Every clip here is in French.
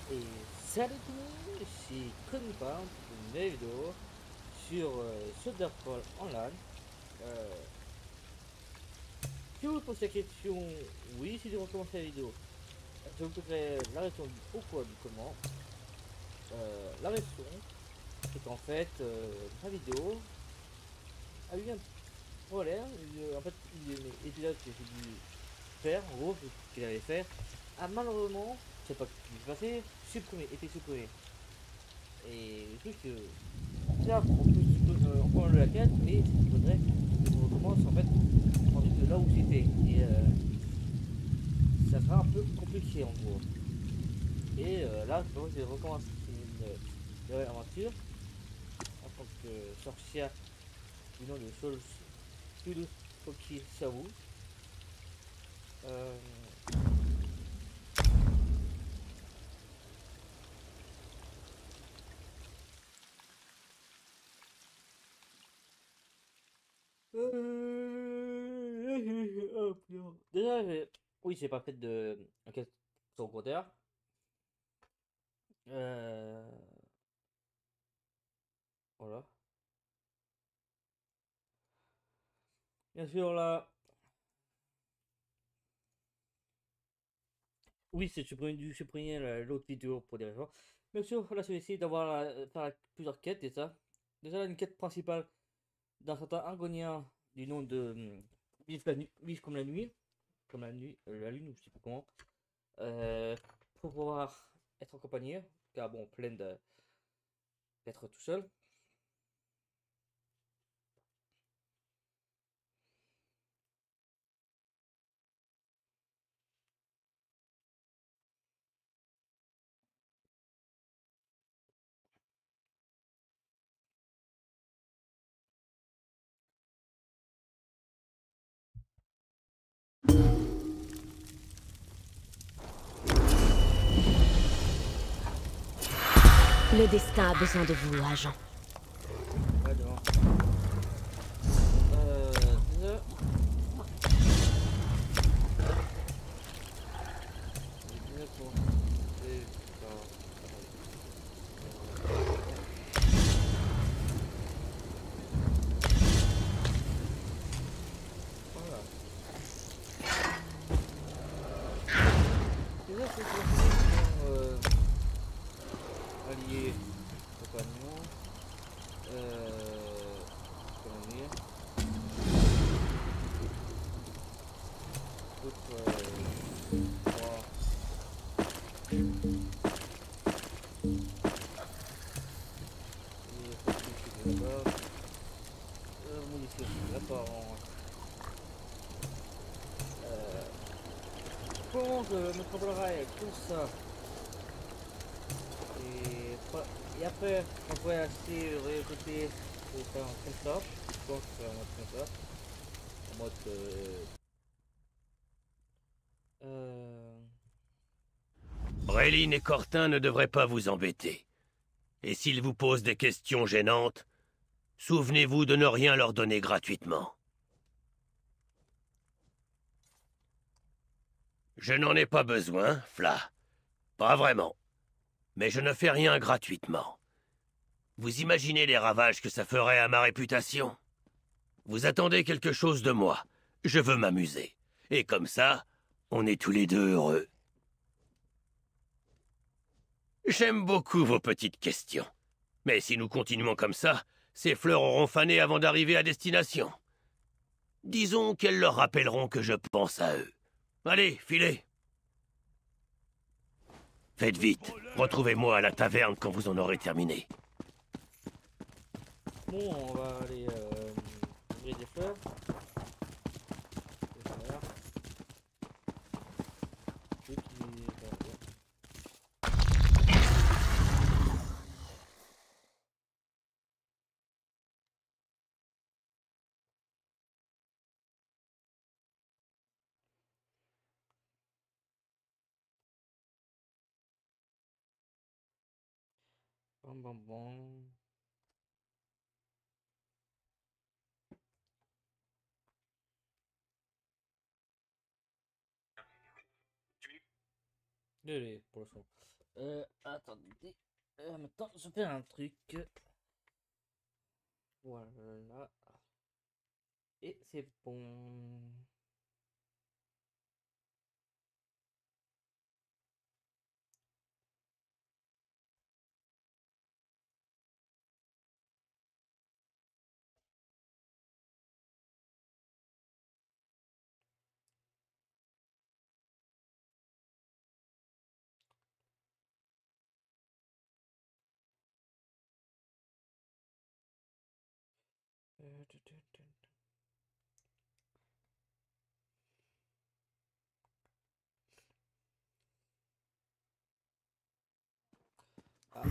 Et salut tout le monde, c'est Konipa pour une nouvelle vidéo sur Shadowfall Online. Euh, si vous posez la question, oui, si je recommence la vidéo, je vous poserai la raison du pourquoi, du comment. La raison, c'est qu'en fait, ma vidéo a eu un problème. En fait, l'épisode que j'ai dû faire, en gros, qu'il allait faire, a malheureusement, je sais pas ce qui s'est passé, été supprimé. Et le truc, là, on peut enlever la quête, mais ce qu'il faudrait que je recommence en fait de là où j'étais. Et ça sera un peu compliqué en gros. Et là, je recommence une nouvelle aventure en tant que sorcière du nom de Sulukoki Sawu. Euh, Déjà, oui, j'ai pas fait de enquête secondaire. Euh, voilà. Bien sûr, là, oui, c'est dû supprimer l'autre vidéo pour des raisons. Bien sûr, là, je vais essayer faire plusieurs quêtes et ça. Déjà, une quête principale d'un certain Argonien du nom de Vivre comme la nuit, la lune, ou je sais pas comment, euh, pour pouvoir être accompagné, car bon, d'être tout seul. Le destin a besoin de vous, agent. Ouais, devant. Déjà, j'ai déjà commencé par. Attendez. Hop, voilà. Déjà, faut choisir son allié compagnon. Comment dire? D'autres trois et fortifier de là-bas. Modifier l'apparence. Euh, comment je me tremblerai avec tout ça? Et, et après, on pourrait acheter, réécouter et faire un comme ça. Je pense faire un mode comme ça. En mode. Euh, Réline et Cortin ne devraient pas vous embêter. Et s'ils vous posent des questions gênantes, souvenez-vous de ne rien leur donner gratuitement. Je n'en ai pas besoin, Fla. Pas vraiment. Mais je ne fais rien gratuitement. Vous imaginez les ravages que ça ferait à ma réputation? Vous attendez quelque chose de moi. Je veux m'amuser. Et comme ça, on est tous les deux heureux. J'aime beaucoup vos petites questions. Mais si nous continuons comme ça, ces fleurs auront fané avant d'arriver à destination. Disons qu'elles leur rappelleront que je pense à eux. Allez, filez. Faites vite. Retrouvez-moi à la taverne quand vous en aurez terminé. bon, on va aller ouvrir des fleurs. Des fleurs. Et puis, voilà. Bam, bam, bam. Désolé pour le son. Attendez. Maintenant, je fais un truc. Voilà. Et c'est bon. Ah.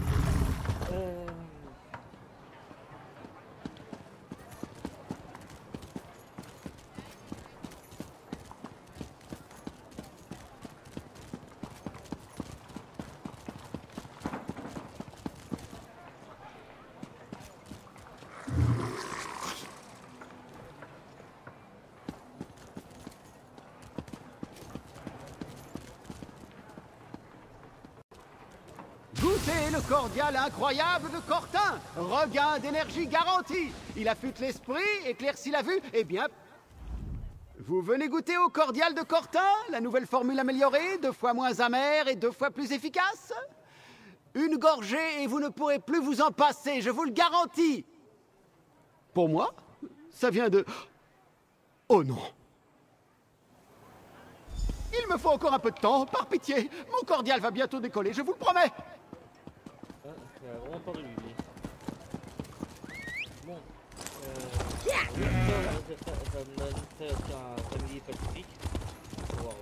Goûtez le cordial incroyable de Cortin. Regain d'énergie garanti. Il affûte l'esprit, éclaircit la vue, et bien... Vous venez goûter au cordial de Cortin, la nouvelle formule améliorée, 2 fois moins amère et 2 fois plus efficace? Une gorgée et vous ne pourrez plus vous en passer, je vous le garantis. Pour moi, ça vient de... Oh non. Il me faut encore un peu de temps, par pitié. Mon cordial va bientôt décoller, je vous le promets. Il a vraiment peur de lui. Bon. Ça me donne un familier pacifique. On va voir.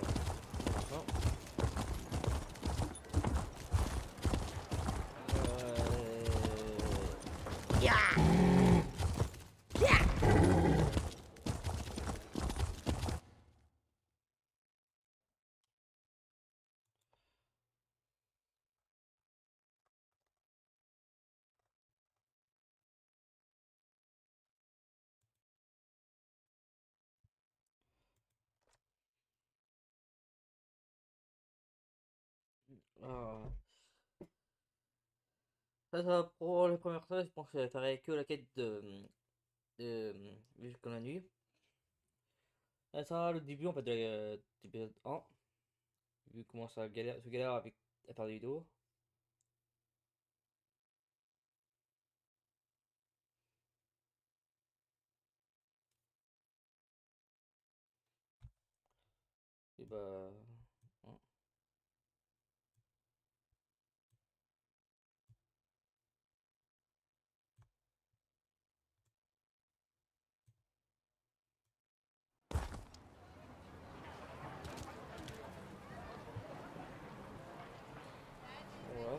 Ah. Ça, pour les premières fois, je pense que je ferai que la quête jusqu'à la nuit. Ça sera le début en fait de l'épisode 1. Vu comment ça galère avec à faire des vidéos. Et bah. Hein. Voilà.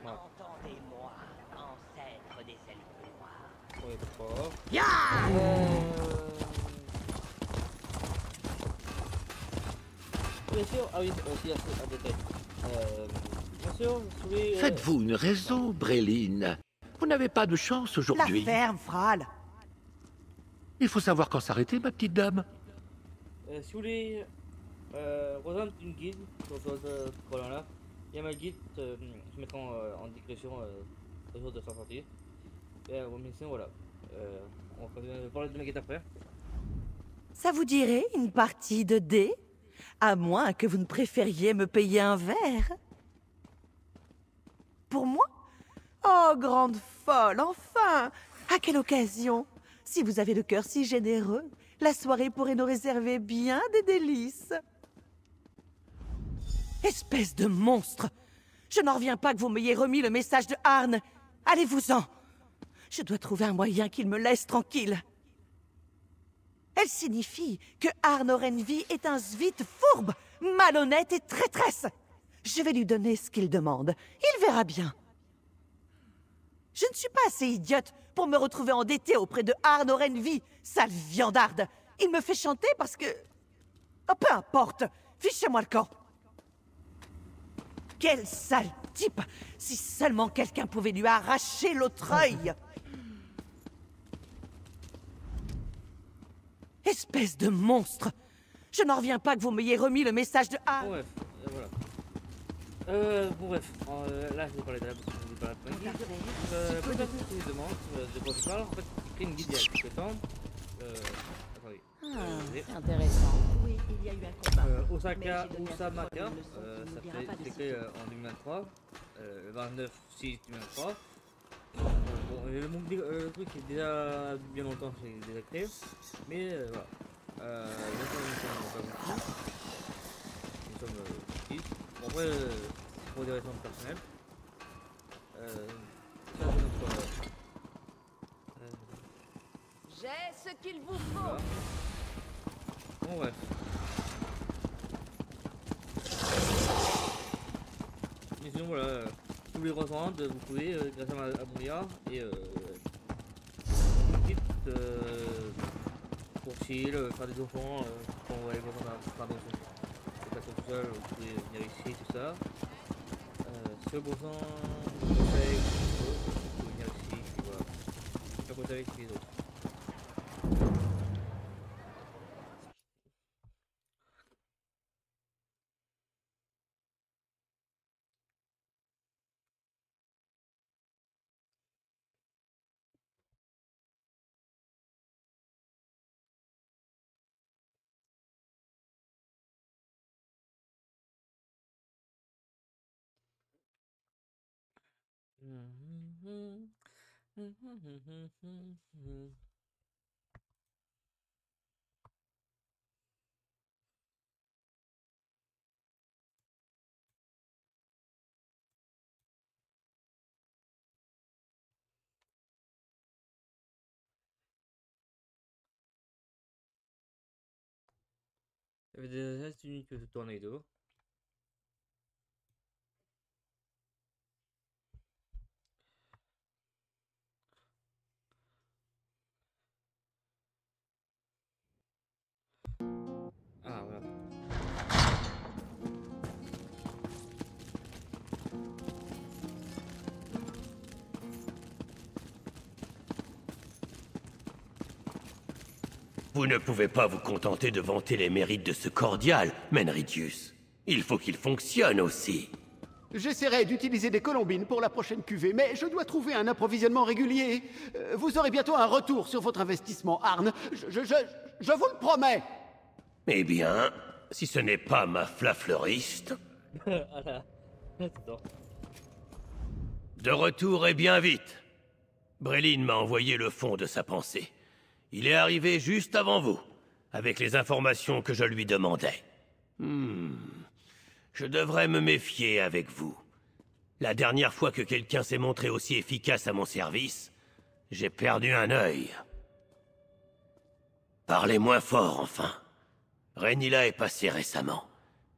Voilà. Entendez-moi, ancêtre des elfes noirs. Ouais, d'accord. Bien sûr, ah oui, aussi un détail. Bien sûr, vous pouvez. Faites-vous une raison, Bréline? Vous n'avez pas de chance La aujourd'hui. ferme, Fral. Il faut savoir quand s'arrêter, ma petite dame. Si vous voulez rejoindre une guide sur ce colon-là, il y a ma guide, je mettrai en description le jour de sa sortie. Et mais sinon, voilà. On va parler de ma guide après. Ça vous dirait une partie de dés? À moins que vous ne préfériez me payer un verre. Pour moi? Oh, grande folle, enfin! À quelle occasion? Si vous avez le cœur si généreux, la soirée pourrait nous réserver bien des délices. Espèce de monstre! Je n'en reviens pas que vous m'ayez remis le message de Arne. Allez-vous-en! Je dois trouver un moyen qu'il me laisse tranquille. Elle signifie que Arne Orenvi est un svit fourbe, malhonnête et traîtresse. Je vais lui donner ce qu'il demande. Il verra bien. Je ne suis pas assez idiote pour me retrouver endettée auprès de Arne Orenvi, sale viandarde. Il me fait chanter parce que... Oh, peu importe. Fichez-moi le camp. Quel sale type! Si seulement quelqu'un pouvait lui arracher l'autre œil! Espèce de monstre! Je n'en reviens pas que vous m'ayez remis le message de... Ah! Bref, voilà. Bon bref, là je vais parler de la boucle, je vais pas la peine. Pour personne qui me demande de quoi je parle, en fait j'ai créé une guide il y a quelques temps. Attendez. C'est intéressant. Oui, il y a eu un combat. Osaka, Mais j'ai donné Osamaka, à cette fois une leçon qui ne dira pas c'était de créé soucis. en 2023, le 29/6/2023. Bon, le truc est déjà bien longtemps que j'ai déjà créé, mais voilà. Bien sûr, nous sommes pas beaucoup. Nous sommes petits. Bon, après, pour des raisons personnelles. Ça, c'est notre. J'ai ce qu'il vous faut. Voilà. Bon, bref. Mais sinon, voilà. Vous pouvez rejoindre, vous pouvez, grâce à mon lien, et une petite pour chill, faire des enfants, quand vous allez faire des enfants. C'est pas tout seul, vous pouvez venir ici, tout ça. Si vous avez besoin de conseils, vous pouvez venir ici, et voilà. Je vais avec les autres. Il y avait des gestes uniques de tornado. Ah voilà. Vous ne pouvez pas vous contenter de vanter les mérites de ce cordial, Menridius. Il faut qu'il fonctionne aussi. J'essaierai d'utiliser des colombines pour la prochaine cuvée, mais je dois trouver un approvisionnement régulier. Vous aurez bientôt un retour sur votre investissement, Arne. Je vous le promets. Eh bien, si ce n'est pas ma flafleuriste... Voilà. Attends. De retour et bien vite. Breline m'a envoyé le fond de sa pensée. Il est arrivé juste avant vous, avec les informations que je lui demandais. Je devrais me méfier avec vous. La dernière fois que quelqu'un s'est montré aussi efficace à mon service, j'ai perdu un œil. Parlez moins fort, enfin. Rhaenyra est passée récemment.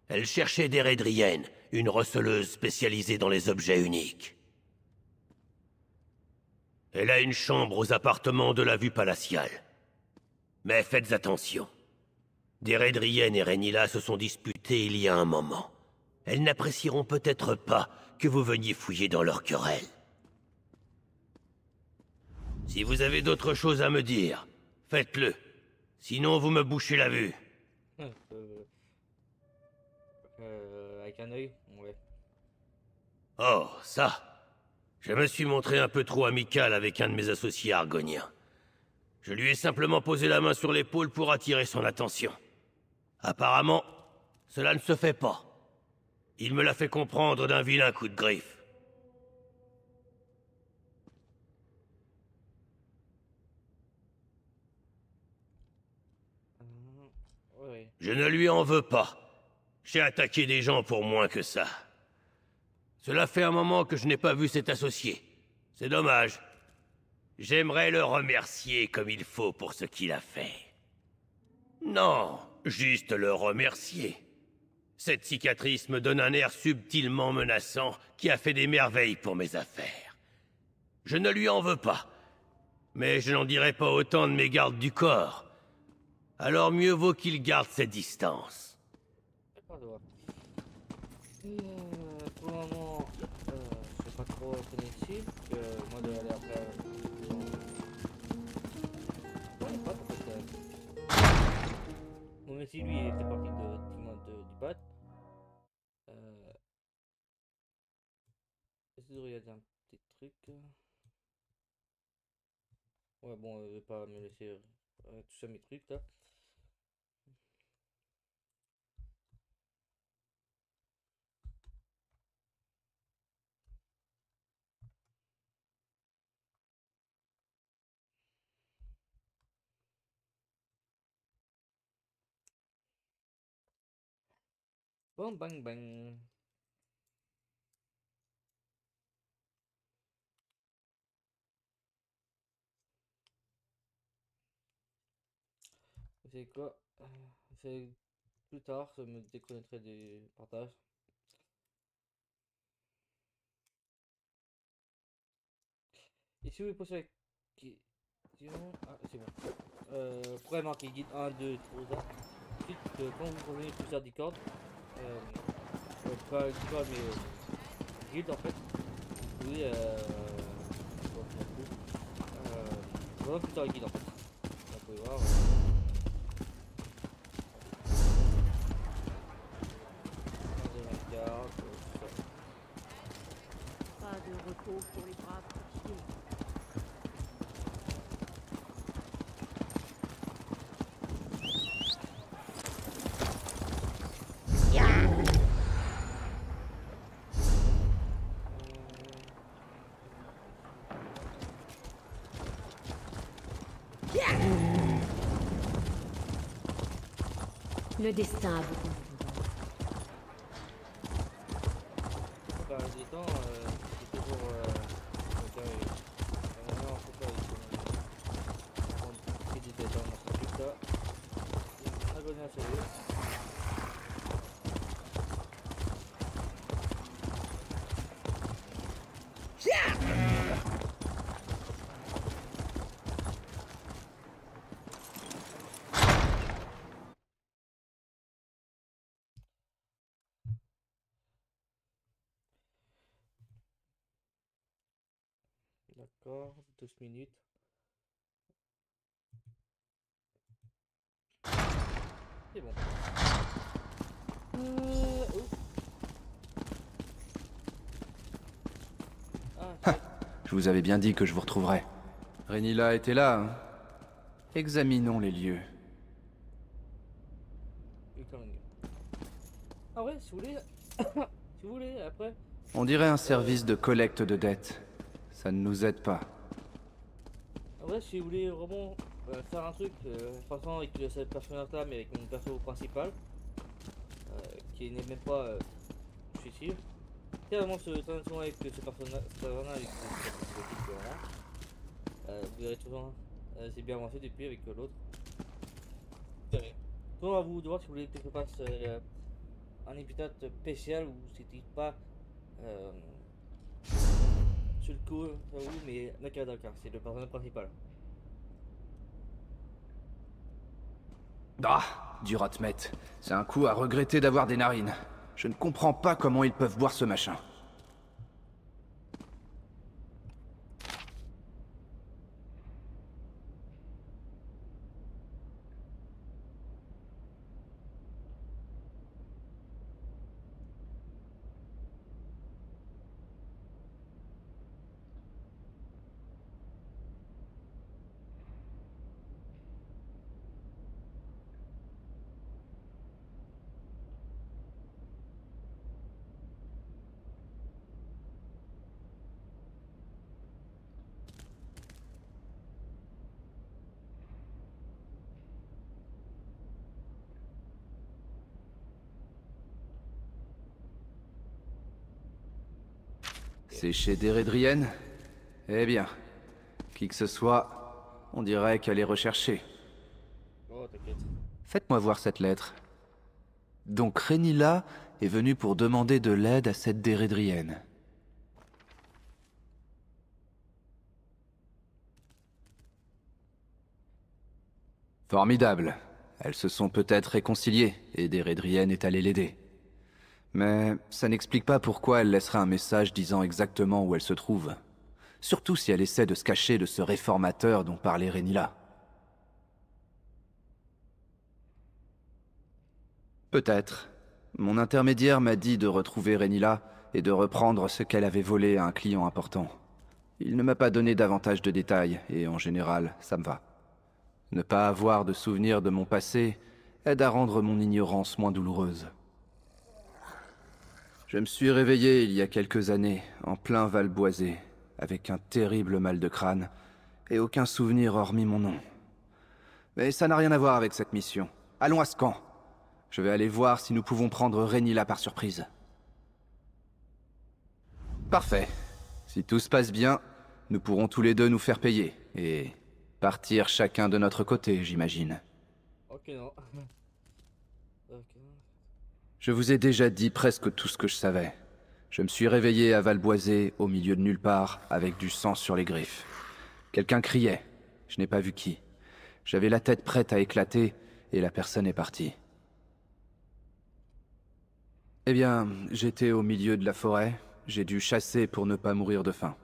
Elle cherchait des Rédriennes, une receleuse spécialisée dans les objets uniques. Elle a une chambre aux appartements de la vue palatiale. Mais faites attention. Des Rédriennes et Rhaenyra se sont disputées il y a un moment. Elles n'apprécieront peut-être pas que vous veniez fouiller dans leur querelle. Si vous avez d'autres choses à me dire, faites-le. Sinon vous me bouchez la vue. Avec un œil, ouais. Oh, ça. Je me suis montré un peu trop amical avec un de mes associés argoniens. Je lui ai simplement posé la main sur l'épaule pour attirer son attention. Apparemment, cela ne se fait pas. Il me l'a fait comprendre d'un vilain coup de griffe. Ouais. Je ne lui en veux pas. J'ai attaqué des gens pour moins que ça. Cela fait un moment que je n'ai pas vu cet associé. C'est dommage. J'aimerais le remercier comme il faut pour ce qu'il a fait. Non, juste le remercier. Cette cicatrice me donne un air subtilement menaçant qui a fait des merveilles pour mes affaires. Je ne lui en veux pas. Mais je n'en dirai pas autant de mes gardes du corps. Alors mieux vaut qu'il garde ses distances. D'accord. Pour le moment, je sais pas trop connecté, parce que moi de aller après. Ouais, pas en fait. Bon, mais si lui il était parti du pot. devrait y avoir un petit truc. Ouais, bon, je vais pas me laisser toucher à mes trucs là. Bon, bang bang. C'est quoi? C'est plus tard, je me déconnecterai du partage. Et si vous posez la question. Ah, c'est bon. Pourrait marquer guide 1, 2, 3. Ensuite, quand vous revenez plusieurs Discord, pas Discord mais guild en fait. Oui, bon, je m'en fous. Voilà plusieurs guides en fait. Vous pouvez voir. Pas de repos pour les braves fatigués. Le destin a beaucoup. Bah, des temps, c'est toujours. Non, faut pas. On fait des détails dans ce truc là. Abonnez à la série. D'accord, 12 minutes. C'est bon. Oh. Ah, Je vous avais bien dit que je vous retrouverais. Renila était là, hein. Examinons les lieux. ah ouais, si vous voulez. Si vous voulez, après. On dirait un service de collecte de dettes. Ça ne nous aide pas. En vrai, si vous voulez vraiment faire un truc, franchement, avec cette personnage-là, mais avec mon perso principal, qui n'est même pas suicide, c'est vraiment ce transition avec ce personnage, avec vous verrez toujours, c'est bien avancé depuis avec l'autre. Donc à vous de voir si vous voulez que je fasse un épisode spécial où c'était pas sur le coup, mais Nakadaka, c'est le personnage principal. Ah, dur à te mettre. C'est un coup à regretter d'avoir des narines. Je ne comprends pas comment ils peuvent boire ce machin. C'est chez Dérédrienne? Eh bien, qui que ce soit, on dirait qu'elle est recherchée. Oh, t'inquiète. Faites-moi voir cette lettre. Donc Renila est venue pour demander de l'aide à cette Dérédrienne. Formidable. Elles se sont peut-être réconciliées, et Dérédrienne est allée l'aider. Mais ça n'explique pas pourquoi elle laisserait un message disant exactement où elle se trouve. Surtout si elle essaie de se cacher de ce réformateur dont parlait Renila. Peut-être. Mon intermédiaire m'a dit de retrouver Renila et de reprendre ce qu'elle avait volé à un client important. Il ne m'a pas donné davantage de détails, et en général, ça me va. Ne pas avoir de souvenirs de mon passé aide à rendre mon ignorance moins douloureuse. Je me suis réveillé il y a quelques années, en plein Val Boisé, avec un terrible mal de crâne, et aucun souvenir hormis mon nom. Mais ça n'a rien à voir avec cette mission. Allons à ce camp. Je vais aller voir si nous pouvons prendre Renila par surprise. Parfait. Si tout se passe bien, nous pourrons tous les deux nous faire payer, et partir chacun de notre côté, j'imagine. Ok, non. Ok. Je vous ai déjà dit presque tout ce que je savais. Je me suis réveillé à Valboisé, au milieu de nulle part, avec du sang sur les griffes. Quelqu'un criait. Je n'ai pas vu qui. J'avais la tête prête à éclater, et la personne est partie. Eh bien, j'étais au milieu de la forêt. J'ai dû chasser pour ne pas mourir de faim.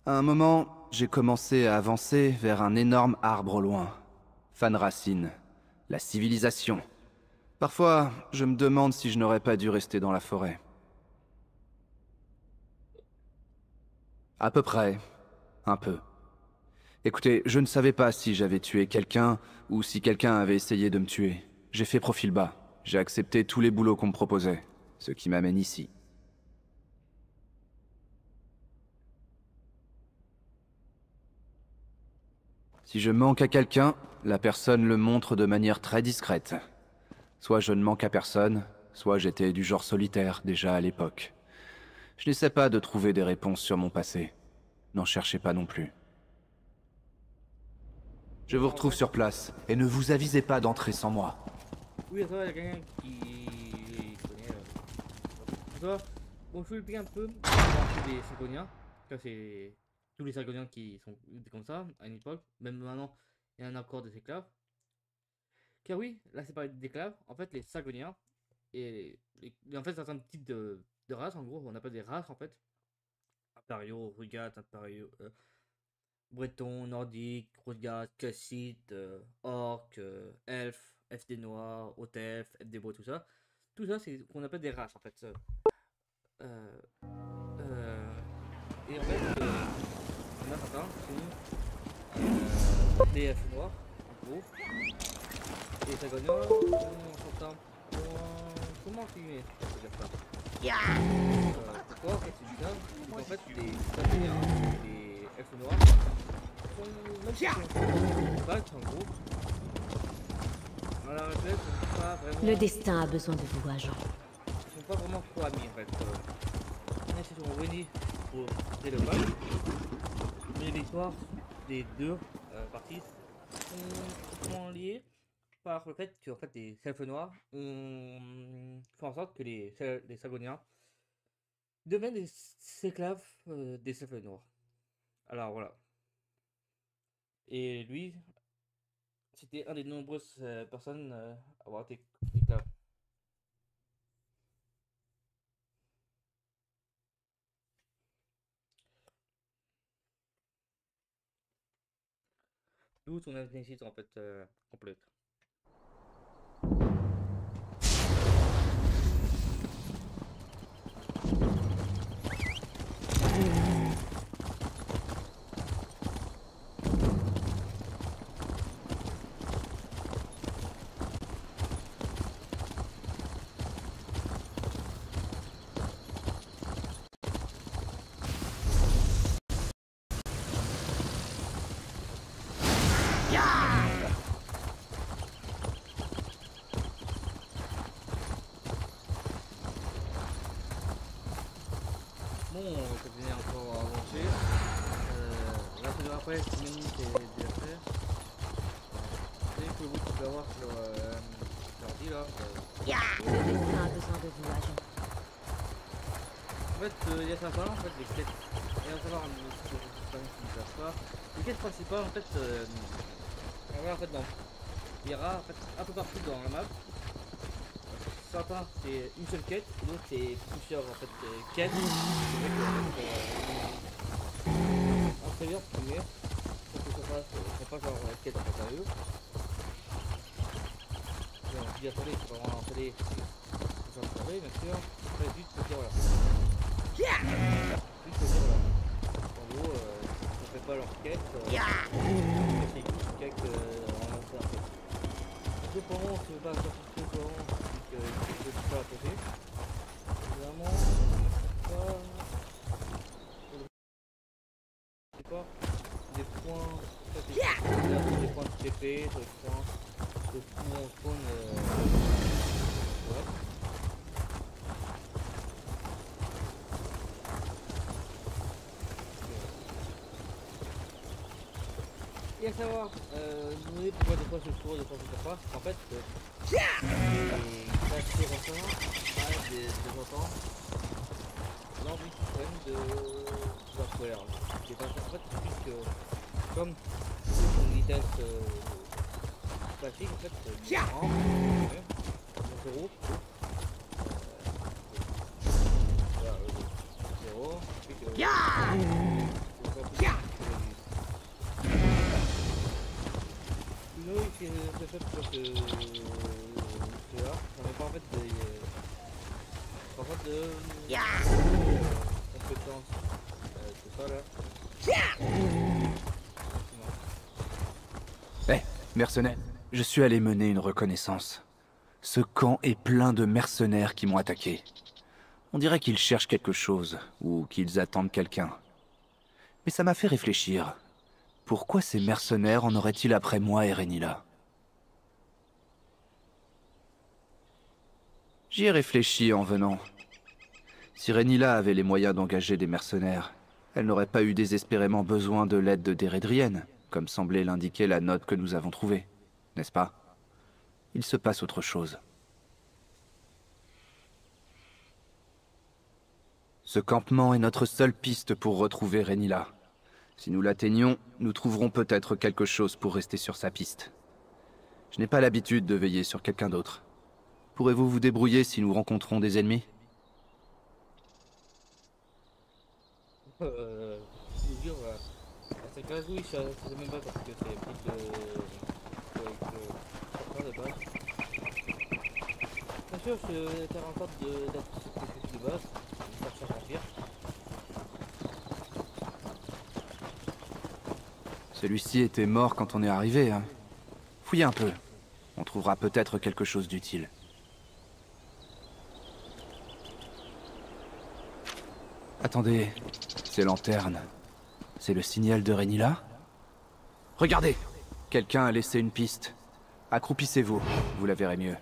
À un moment, j'ai commencé à avancer vers un énorme arbre au loin. Fanracine, la civilisation. Parfois, je me demande si je n'aurais pas dû rester dans la forêt. À peu près. Un peu. Écoutez, je ne savais pas si j'avais tué quelqu'un ou si quelqu'un avait essayé de me tuer. J'ai fait profil bas. J'ai accepté tous les boulots qu'on me proposait, ce qui m'amène ici. Si je manque à quelqu'un, la personne le montre de manière très discrète. Soit je ne manque à personne, soit j'étais du genre solitaire déjà à l'époque. Je n'essaie pas de trouver des réponses sur mon passé. N'en cherchez pas non plus. Je vous retrouve sur place, et ne vous avisez pas d'entrer sans moi. Oui, ça va, il y a quelqu'un qui connaît. Ça va. Bon, je vais expliquer un peu des Sagoniens. Ça, c'est tous les Sagoniens qui sont comme ça à une époque. Même maintenant, il y a un accord des esclaves. Car oui, là c'est pas des esclaves. En fait, les Sagoniens en fait, certains types de races, en gros, on appelle des races en fait. Impériaux, Rugat, Impériaux, Breton, Nordique, Rugat, Cassite, Orc, Elf, FD Noir, Haute Elf, FD Beau, tout ça. Tout ça, c'est qu'on appelle des races en fait. Et en fait, on a certains qui sont des elfes noirs, en gros. Et les Sagoniens sont certains. Comment tu mets ça? Pourquoi en fait c'est bizarre? En fait, les Sagoniens, les elfes noirs sont même si sont pas en gros. Alors, en fait, ils sont pas vraiment... Le destin a besoin de vous, agent. Ils sont pas vraiment trop amis en fait. Ils sont venus pour créer le match. Mais l'histoire des deux parties sont liées par le fait que en fait, les elfes noirs ont fait en sorte que les Sagoniens deviennent des esclaves des elfes noirs. Alors voilà. Et lui, c'était un des nombreuses personnes à avoir été esclaves. D'où son initiative en fait complète. Bon, on va continuer encore à avancer. Là, c'est après, c'est une minute et déjà fait. Et que vous pouvez avoir sur l'ordi là. Le destin a besoin de vous, agent. En fait, il y a certains, en fait, les quêtes. Il y a savoir qui ne savent pas. Les quêtes principales, en fait, en fait, il y aura en fait, un peu partout dans la map. Certains c'est une seule quête, et d'autres c'est plusieurs en fait, quêtes. En préviens premier, pour que ça fasse pas genre quête en fait à eux. Et on se dit attendez, c'est pas vraiment installé. s'installer, bien sûr. Après, juste faut dire là. Juste faut dire là. En gros, ça fait pas leur quête. C'est juste quête en master en fait. Donc pour moi, on se base sur tout ce qu'on puis que je pas à côté. Évidemment, ça. Je sais pas. Des points. Des points de TP, des points de mon spawn. Ouais. Et à savoir, vous voyez pourquoi des fois je cours, des fois je ne pas. En fait, c'est assez récemment, de temps en temps, l'envie suprême de software. En fait, c'est juste que, comme une vitesse classique, en fait, c'est grand, zéro, voilà, zéro, puis que... Oui, c'est fait pour que là, j'en ai pas en fait de compétences, c'est ça là. Eh, mercenaires, je suis allé mener une reconnaissance. Ce camp est plein de mercenaires qui m'ont attaqué. On dirait qu'ils cherchent quelque chose, ou qu'ils attendent quelqu'un. Mais ça m'a fait réfléchir. Pourquoi ces mercenaires en auraient-ils après moi et Renila? J'y ai réfléchi en venant. Si Renila avait les moyens d'engager des mercenaires, elle n'aurait pas eu désespérément besoin de l'aide des Redriennes, comme semblait l'indiquer la note que nous avons trouvée, n'est-ce pas? Il se passe autre chose. Ce campement est notre seule piste pour retrouver Renila. Si nous l'atteignons, nous trouverons peut-être quelque chose pour rester sur sa piste. Je n'ai pas l'habitude de veiller sur quelqu'un d'autre. Pourrez-vous vous débrouiller si nous rencontrons des ennemis? C'est dur, à cette classe, oui, je sais même pas parce que c'est plus de base. Bien sûr, je faire en sorte d'être plus de base, de chercher à remplir. Celui-ci était mort quand on est arrivé, hein. Fouillez un peu. On trouvera peut-être quelque chose d'utile. Attendez, ces lanternes, c'est le signal de Renila? Regardez! Quelqu'un a laissé une piste. Accroupissez-vous, vous la verrez mieux.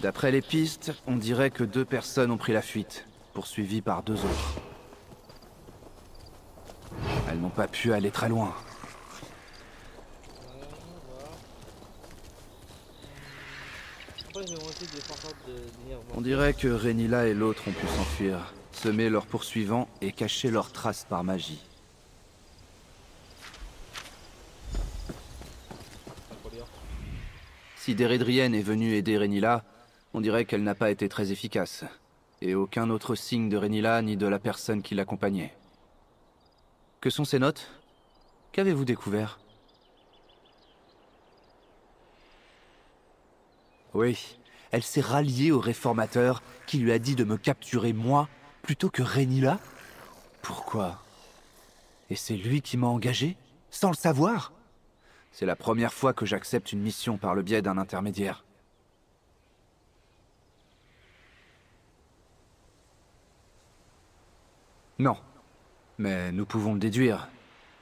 D'après les pistes, on dirait que 2 personnes ont pris la fuite, poursuivies par 2 autres. Elles n'ont pas pu aller très loin. On dirait que Renila et l'autre ont pu s'enfuir, semer leurs poursuivants et cacher leurs traces par magie. Si Deredrienne est venue aider Renila, on dirait qu'elle n'a pas été très efficace. Et aucun autre signe de Renila ni de la personne qui l'accompagnait. Que sont ces notes? Qu'avez-vous découvert? Oui, elle s'est ralliée au réformateur qui lui a dit de me capturer moi plutôt que Renila? Pourquoi? Et c'est lui qui m'a engagé? Sans le savoir? C'est la première fois que j'accepte une mission par le biais d'un intermédiaire. Non. Mais nous pouvons le déduire.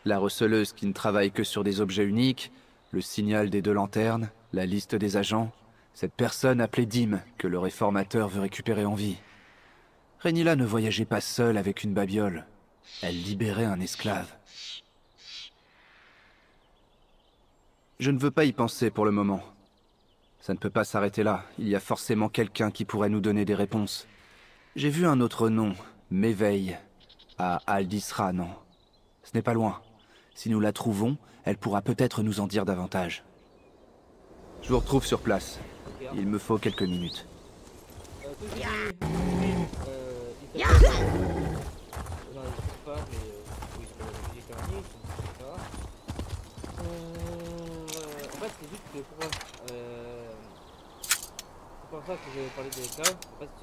La receleuse qui ne travaille que sur des objets uniques, le signal des 2 lanternes, la liste des agents, cette personne appelée Dim que le réformateur veut récupérer en vie. Renila ne voyageait pas seule avec une babiole. Elle libérait un esclave. Je ne veux pas y penser pour le moment. Ça ne peut pas s'arrêter là. Il y a forcément quelqu'un qui pourrait nous donner des réponses. J'ai vu un autre nom, M'éveille, à Al-Disra, non? Ce n'est pas loin. Si nous la trouvons, elle pourra peut-être nous en dire davantage. Je vous retrouve sur place. Il me faut quelques minutes. En fait, c'est juste que c'est pour ça que j'ai parlé des caves. En fait,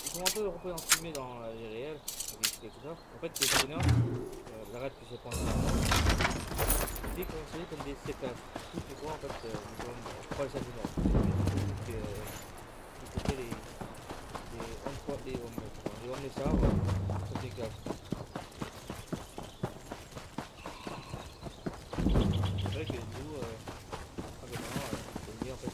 ils sont un peu représentés dans la vie réelle. En fait, les sonneurs, j'arrête que j'ai pensé à moi. C'est considéré comme des séquences. Tout ce quoi, en fait, pas les sentiments. C'était les hommes de ça, sont des caves. C'est vrai que nous, c'est bien en fait.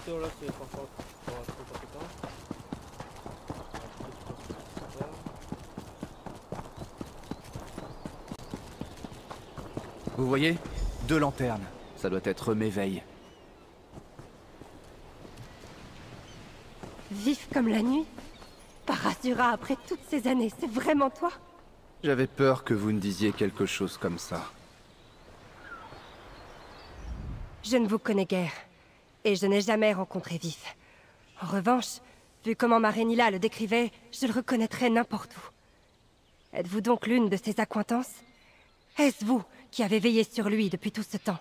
Là c'est parfois trop compétent. Vous voyez? 2 lanternes. Ça doit être mes veilles. Vif comme la nuit? Parasura, après toutes ces années, c'est vraiment toi? J'avais peur que vous ne disiez quelque chose comme ça. Je ne vous connais guère. Et je n'ai jamais rencontré Vif. En revanche, vu comment Marénila le décrivait, je le reconnaîtrais n'importe où. Êtes-vous donc l'une de ses accointances? Est-ce vous qui avez veillé sur lui depuis tout ce temps?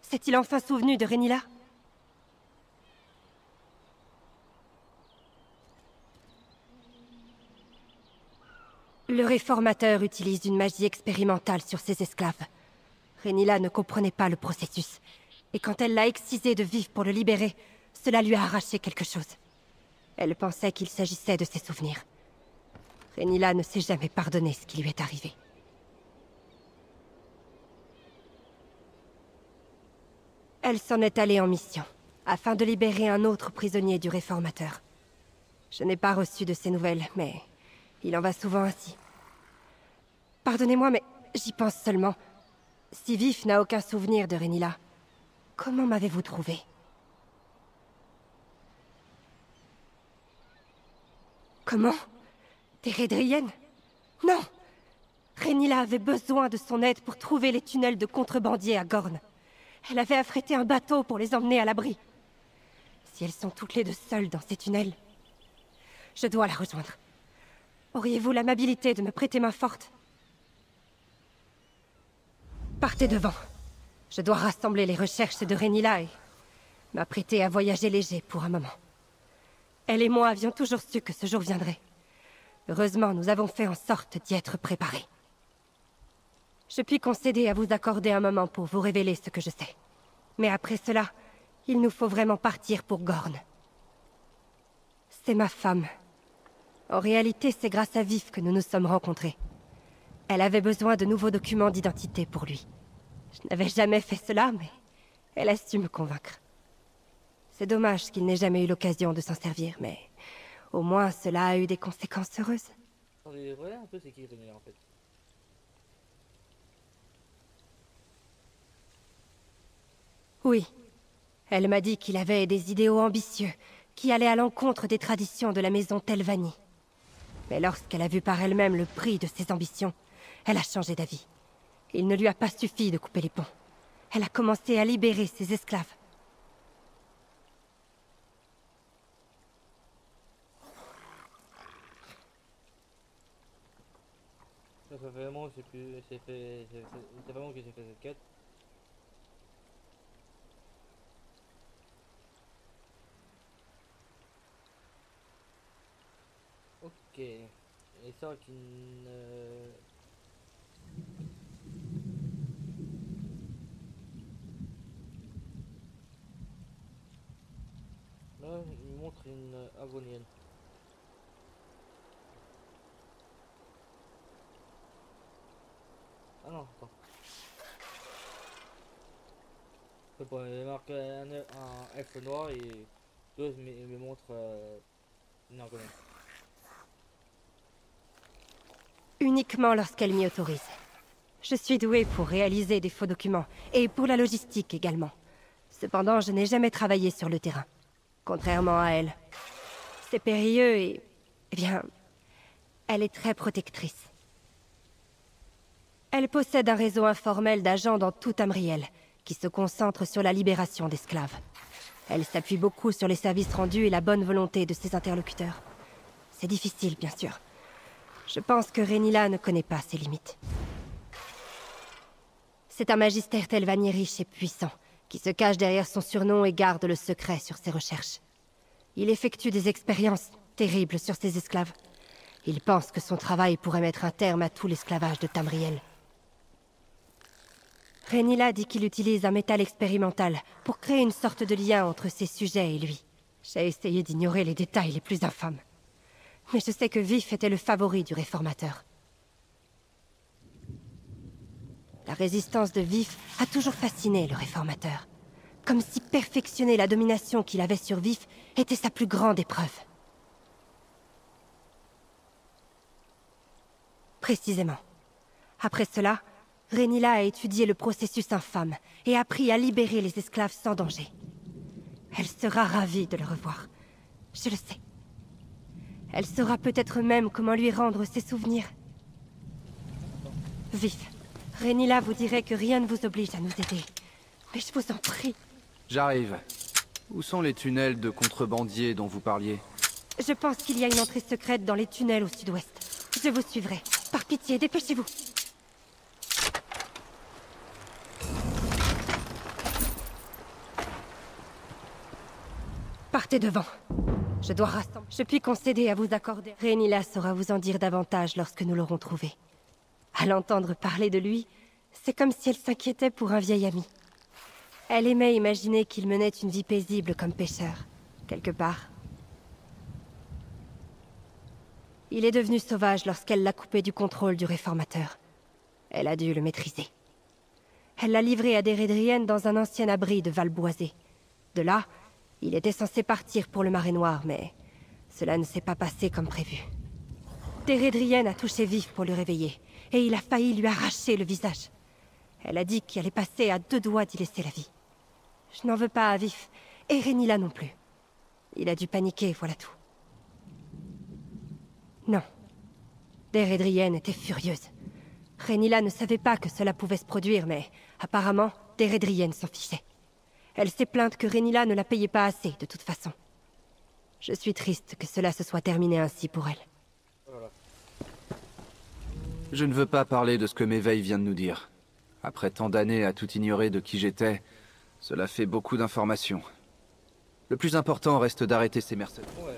S'est-il enfin souvenu de Renila? Le réformateur utilise une magie expérimentale sur ses esclaves. Renila ne comprenait pas le processus. Et quand elle l'a excisé de Vif pour le libérer, cela lui a arraché quelque chose. Elle pensait qu'il s'agissait de ses souvenirs. Renila ne s'est jamais pardonné ce qui lui est arrivé. Elle s'en est allée en mission, afin de libérer un autre prisonnier du réformateur. Je n'ai pas reçu de ses nouvelles, mais il en va souvent ainsi. Pardonnez-moi, mais j'y pense seulement. Si Vif n'a aucun souvenir de Renila, comment m'avez-vous trouvé? Comment? Des Redriennes? Non! Renila avait besoin de son aide pour trouver les tunnels de contrebandiers à Gorn. Elle avait affrété un bateau pour les emmener à l'abri. Si elles sont toutes les deux seules dans ces tunnels, je dois la rejoindre. Auriez-vous l'amabilité de me prêter main forte? Partez devant. Je dois rassembler les recherches de Renila et m'apprêter à voyager léger pour un moment. Elle et moi avions toujours su que ce jour viendrait. Heureusement, nous avons fait en sorte d'y être préparés. Je puis concéder à vous accorder un moment pour vous révéler ce que je sais. Mais après cela, il nous faut vraiment partir pour Gorn. C'est ma femme. En réalité, c'est grâce à Vif que nous nous sommes rencontrés. Elle avait besoin de nouveaux documents d'identité pour lui. Je n'avais jamais fait cela, mais elle a su me convaincre. C'est dommage qu'il n'ait jamais eu l'occasion de s'en servir, mais au moins cela a eu des conséquences heureuses. Attendez, voilà un peu c'est qui Renila en fait. Oui. Elle m'a dit qu'il avait des idéaux ambitieux, qui allaient à l'encontre des traditions de la maison Telvanni. Mais lorsqu'elle a vu par elle-même le prix de ses ambitions, elle a changé d'avis. Il ne lui a pas suffi de couper les ponts. Elle a commencé à libérer ses esclaves. Ça fait vraiment que c'est vraiment que j'ai fait cette quête. Ok. Et ça qui ne... Là, il me montre une agonienne. Ah non, attends. C'est pas, il marque un F noir et deux me montre une argonne. Uniquement lorsqu'elle m'y autorise. Je suis douée pour réaliser des faux documents, et pour la logistique également. Cependant, je n'ai jamais travaillé sur le terrain. Contrairement à elle. C'est périlleux et... Eh bien... Elle est très protectrice. Elle possède un réseau informel d'agents dans tout Tamriel, qui se concentre sur la libération d'esclaves. Elle s'appuie beaucoup sur les services rendus et la bonne volonté de ses interlocuteurs. C'est difficile, bien sûr. Je pense que Renila ne connaît pas ses limites. C'est un magistère Telvanni riche et puissant, qui se cache derrière son surnom et garde le secret sur ses recherches. Il effectue des expériences terribles sur ses esclaves. Il pense que son travail pourrait mettre un terme à tout l'esclavage de Tamriel. Renila dit qu'il utilise un métal expérimental pour créer une sorte de lien entre ses sujets et lui. J'ai essayé d'ignorer les détails les plus infâmes. Mais je sais que Vif était le favori du réformateur. La résistance de Vif a toujours fasciné le réformateur. Comme si perfectionner la domination qu'il avait sur Vif était sa plus grande épreuve. Précisément. Après cela, Renila a étudié le processus infâme et appris à libérer les esclaves sans danger. Elle sera ravie de le revoir. Je le sais. Elle saura peut-être même comment lui rendre ses souvenirs. Vif, Renila vous dirait que rien ne vous oblige à nous aider. Mais je vous en prie. J'arrive. Où sont les tunnels de contrebandiers dont vous parliez? Je pense qu'il y a une entrée secrète dans les tunnels au sud-ouest. Je vous suivrai. Par pitié, dépêchez-vous. Partez devant. Je dois rassembler. Je puis concéder à vous accorder. Renila saura vous en dire davantage lorsque nous l'aurons trouvé. À l'entendre parler de lui, c'est comme si elle s'inquiétait pour un vieil ami. Elle aimait imaginer qu'il menait une vie paisible comme pêcheur, quelque part. Il est devenu sauvage lorsqu'elle l'a coupé du contrôle du réformateur. Elle a dû le maîtriser. Elle l'a livré à des Redriennes dans un ancien abri de Valboisé. De là, il était censé partir pour le Marais Noir, mais cela ne s'est pas passé comme prévu. Des Redriennes a touché Vif pour le réveiller, et il a failli lui arracher le visage. Elle a dit qu'il allait passer à 2 doigts d'y laisser la vie. Je n'en veux pas à Vif, et Renila non plus. Il a dû paniquer, voilà tout. Non. Des Redriennes étaient furieuses. Renila ne savait pas que cela pouvait se produire, mais apparemment, des Redriennes s'en fichaient. Elle s'est plainte que Renila ne la payait pas assez, de toute façon. Je suis triste que cela se soit terminé ainsi pour elle. Je ne veux pas parler de ce que Méveil vient de nous dire. Après tant d'années à tout ignorer de qui j'étais, cela fait beaucoup d'informations. Le plus important reste d'arrêter ces mercenaires. Ouais.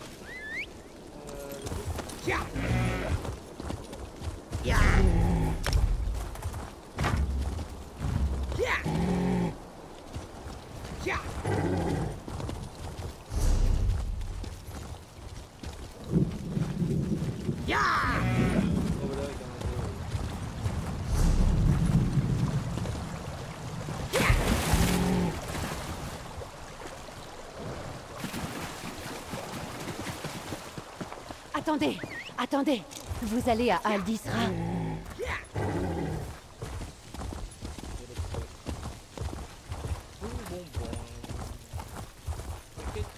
Attendez, attendez. Vous allez à Aldisra.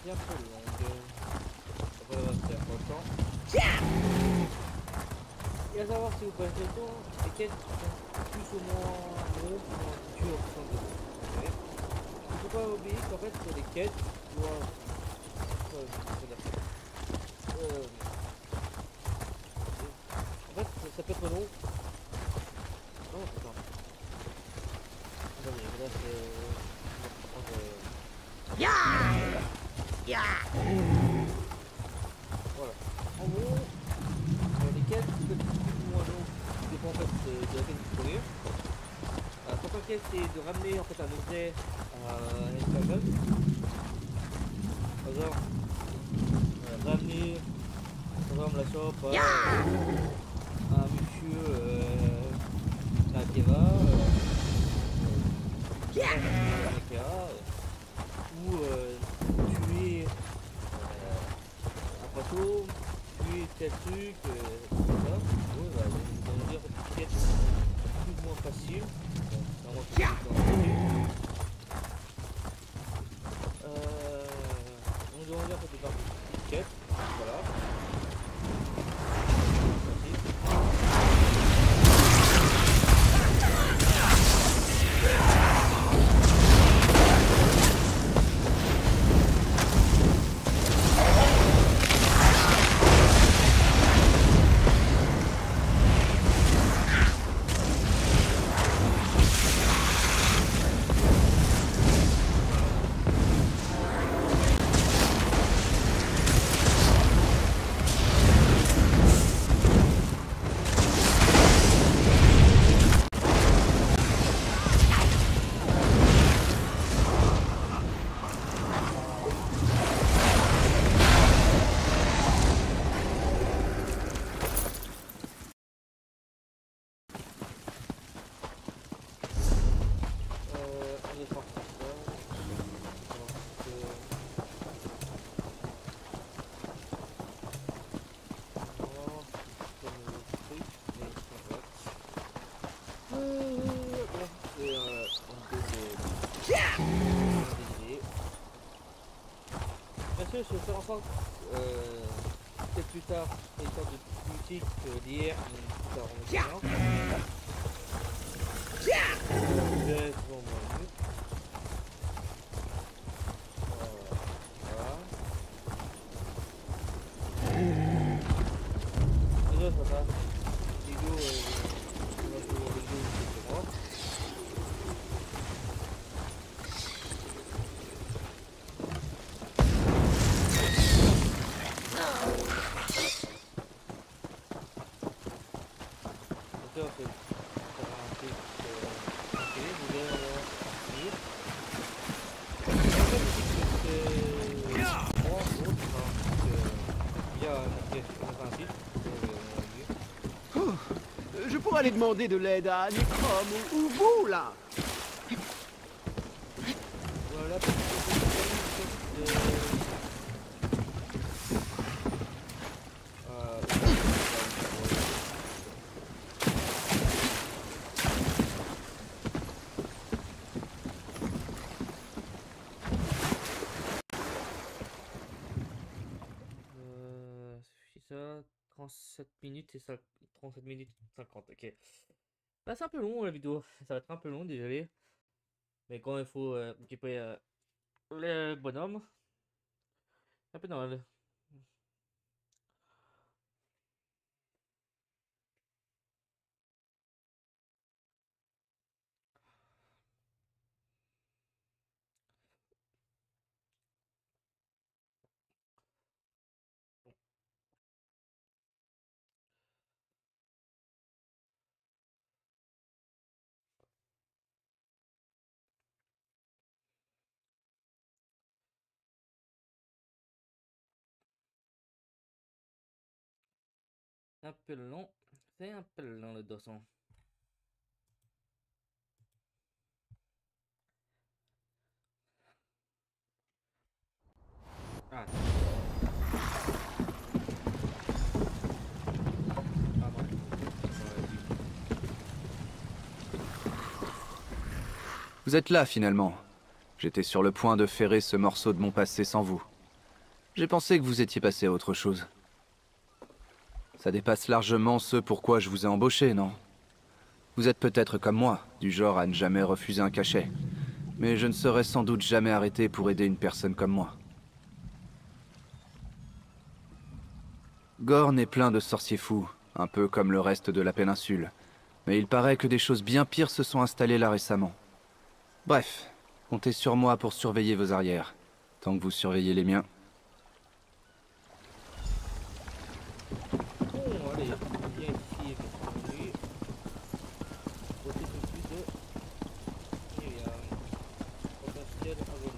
Bien peu longue. Après, on va se faire autant. Et voudrais savoir si vous passez le temps, les quêtes sont plus ou moins gros, plus ou moins dures que de vous. Il ne faut pas oublier qu'en fait, les quêtes doivent. En fait, ça peut être long. Non, attends. Attendez, là c'est. Voilà. En gros, les quêtes peuvent être plus ou moins longues, ça dépend en fait de la quête que vous prenez. Certaines quêtes c'est de ramener en fait un objet à un esclavage. Par exemple, ramener par exemple la chope à un monsieur à Keva, ou tuer un poisson, tuer tel truc, voilà. Ouais, bah, on va dire que c'est plus ou moins facile. Bon, c'est vraiment on doit dire que c'est parti de quête, voilà. Bien sûr, je vais faire en sorte, peut-être plus tard, les sortes de musique d'hier, mais plus tard on est Déjà, ça va. Vidéo, on va jouer avec vous, c'est moi. Je pourrais aller demander de l'aide à Necrom ou vous, là. Voilà, c'est ça, 37 minutes et ça, 37 minutes 50, ok. Bah, c'est un peu long la vidéo, ça va être un peu long, désolé. Mais quand il faut récupérer le bonhomme, c'est un peu normal. Un peu long, c'est un peu long le 200. Ah. Vous êtes là finalement. J'étais sur le point de ferrer ce morceau de mon passé sans vous. J'ai pensé que vous étiez passé à autre chose. Ça dépasse largement ce pourquoi je vous ai embauché, non? Vous êtes peut-être comme moi, du genre à ne jamais refuser un cachet. Mais je ne serai sans doute jamais arrêté pour aider une personne comme moi. Gorn est plein de sorciers fous, un peu comme le reste de la péninsule. Mais il paraît que des choses bien pires se sont installées là récemment. Bref, comptez sur moi pour surveiller vos arrières, tant que vous surveillez les miens. Bon, allez, on vient ici et puis côté tout de suite de Myriam. Potentiel à venir.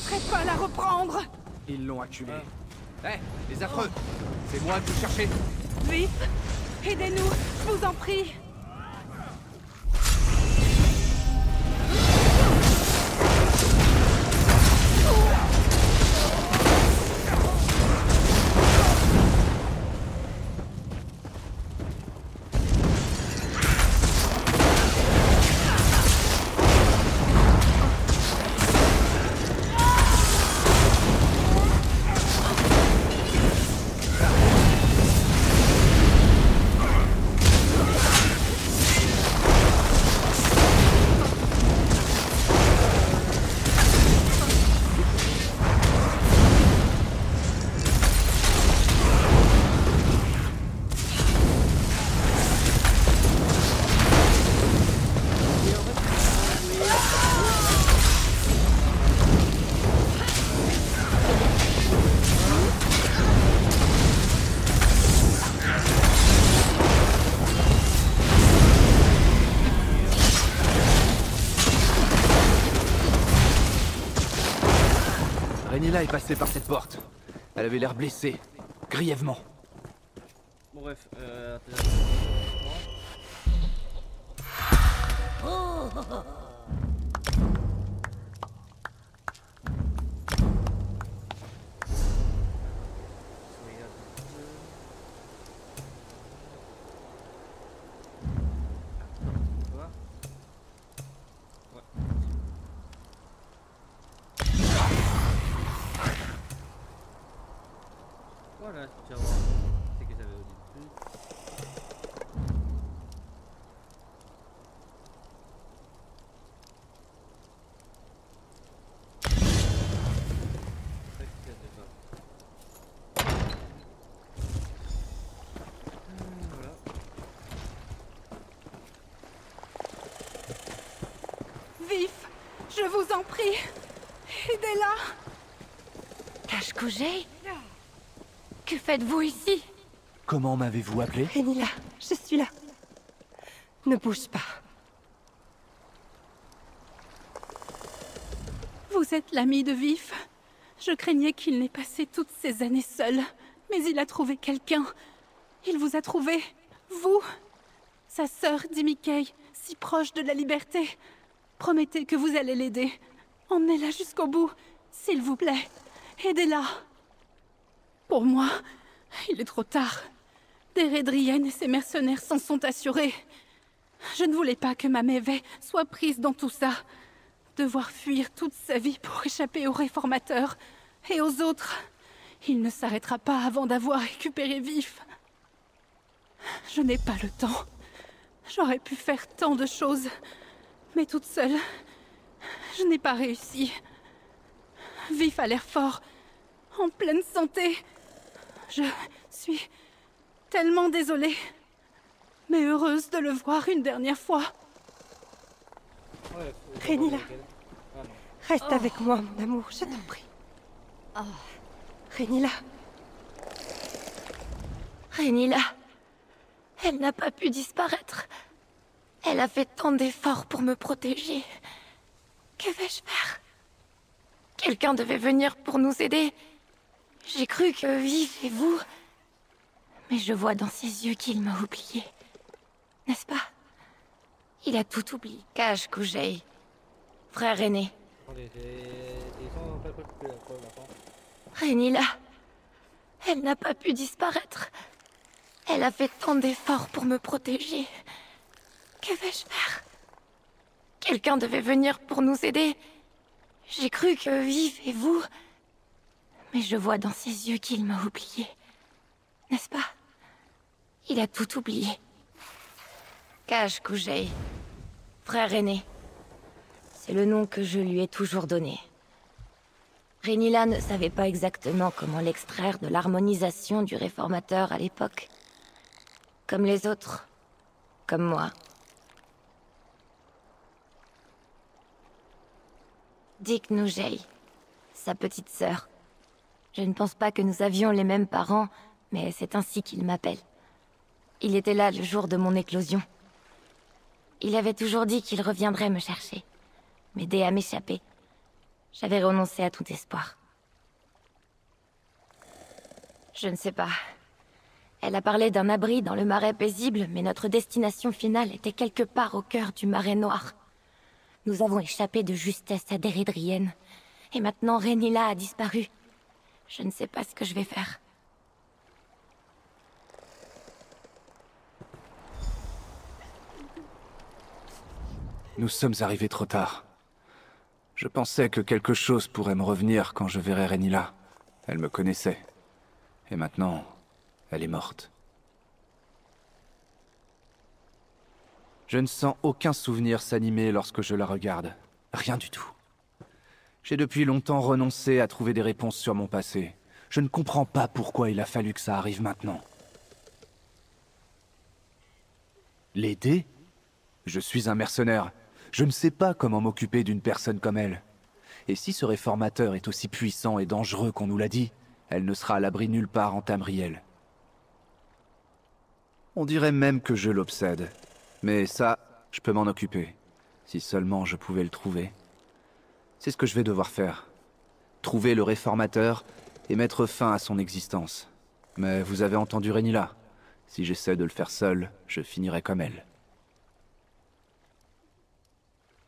laisserai pas la reprendre. Ils l'ont acculé. Hé, les affreux! C'est moi que vous cherchez! Vif, aidez-nous, je vous en prie. Renila est passée par cette porte. Elle avait l'air blessée, grièvement. Bon bref, voilà, tu vas voir. C'est que j'avais au début. Voilà. Vif, je vous en prie, aidez-la. Cache-Cougé? Que faites-vous ici? Comment m'avez-vous appelé? Renila, je suis là. Ne bouge pas. Vous êtes l'ami de Vif. Je craignais qu'il n'ait passé toutes ces années seul. Mais il a trouvé quelqu'un. Il vous a trouvé. Vous. Sa sœur, Dimikei, si proche de la liberté. Promettez que vous allez l'aider. Emmenez-la jusqu'au bout. S'il vous plaît. Aidez-la. Pour moi, il est trop tard. Des Redriennes et ses mercenaires s'en sont assurés. Je ne voulais pas que ma Mévé soit prise dans tout ça. Devoir fuir toute sa vie pour échapper aux réformateurs et aux autres. Il ne s'arrêtera pas avant d'avoir récupéré Vif. Je n'ai pas le temps. J'aurais pu faire tant de choses. Mais toute seule, je n'ai pas réussi. Vif a l'air fort, en pleine santé. Je suis tellement désolée, mais heureuse de le voir une dernière fois. Ouais, Renila, ah non. reste avec moi, mon amour, je t'en prie. Renila. Renila, elle n'a pas pu disparaître. Elle a fait tant d'efforts pour me protéger. Que vais-je faire? Quelqu'un devait venir pour nous aider. J'ai cru que Vif et vous... Mais je vois dans ses yeux qu'il m'a oublié. N'est-ce pas? Il a tout oublié. Cache-Cougé. Frère aîné. Attendez, ils sont pas coupés la preuve, attends. Renila. Elle n'a pas pu disparaître. Elle a fait tant d'efforts pour me protéger. Que vais-je faire? Quelqu'un devait venir pour nous aider. J'ai cru que Vif et vous... Mais je vois dans ses yeux qu'il m'a oublié. N'est-ce pas? Il a tout oublié. Cache-Cougé. Frère aîné. C'est le nom que je lui ai toujours donné. Renila ne savait pas exactement comment l'extraire de l'harmonisation du réformateur à l'époque. Comme les autres. Comme moi. Dick Noujei. Sa petite sœur. Je ne pense pas que nous avions les mêmes parents, mais c'est ainsi qu'il m'appelle. Il était là le jour de mon éclosion. Il avait toujours dit qu'il reviendrait me chercher, m'aider à m'échapper. J'avais renoncé à tout espoir. Je ne sais pas. Elle a parlé d'un abri dans le marais paisible, mais notre destination finale était quelque part au cœur du marais noir. Nous avons échappé de justesse à des Rédriennes. Et maintenant, Renila a disparu. Je ne sais pas ce que je vais faire. Nous sommes arrivés trop tard. Je pensais que quelque chose pourrait me revenir quand je verrais Renila. Elle me connaissait. Et maintenant, elle est morte. Je ne sens aucun souvenir s'animer lorsque je la regarde. Rien du tout. J'ai depuis longtemps renoncé à trouver des réponses sur mon passé. Je ne comprends pas pourquoi il a fallu que ça arrive maintenant. L'aider ? Je suis un mercenaire. Je ne sais pas comment m'occuper d'une personne comme elle. Et si ce réformateur est aussi puissant et dangereux qu'on nous l'a dit, elle ne sera à l'abri nulle part en Tamriel. On dirait même que je l'obsède. Mais ça, je peux m'en occuper. Si seulement je pouvais le trouver. C'est ce que je vais devoir faire. Trouver le réformateur et mettre fin à son existence. Mais vous avez entendu Renila. Si j'essaie de le faire seul, je finirai comme elle.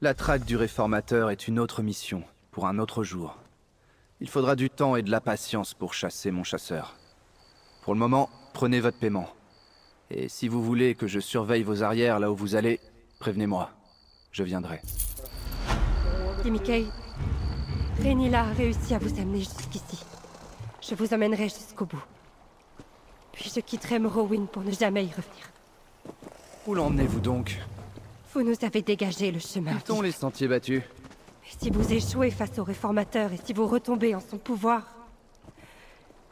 La traque du réformateur est une autre mission, pour un autre jour. Il faudra du temps et de la patience pour chasser mon chasseur. Pour le moment, prenez votre paiement. Et si vous voulez que je surveille vos arrières là où vous allez, prévenez-moi. Je viendrai. Dimickey, Renila a réussi à vous amener jusqu'ici. Je vous emmènerai jusqu'au bout. Puis je quitterai Morrowind pour ne jamais y revenir. Où l'emmenez-vous donc? Vous nous avez dégagé le chemin. Quittons les sentiers battus. Et si vous échouez face au réformateur et si vous retombez en son pouvoir,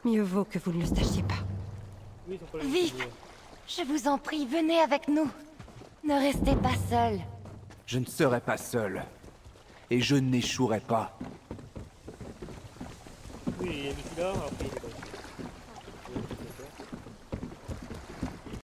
mieux vaut que vous ne le sachiez pas. Vite! Je vous en prie, venez avec nous. Ne restez pas seul. Je ne serai pas seul. Et je n'échouerai pas. Oui, il y a Nicolas, après il est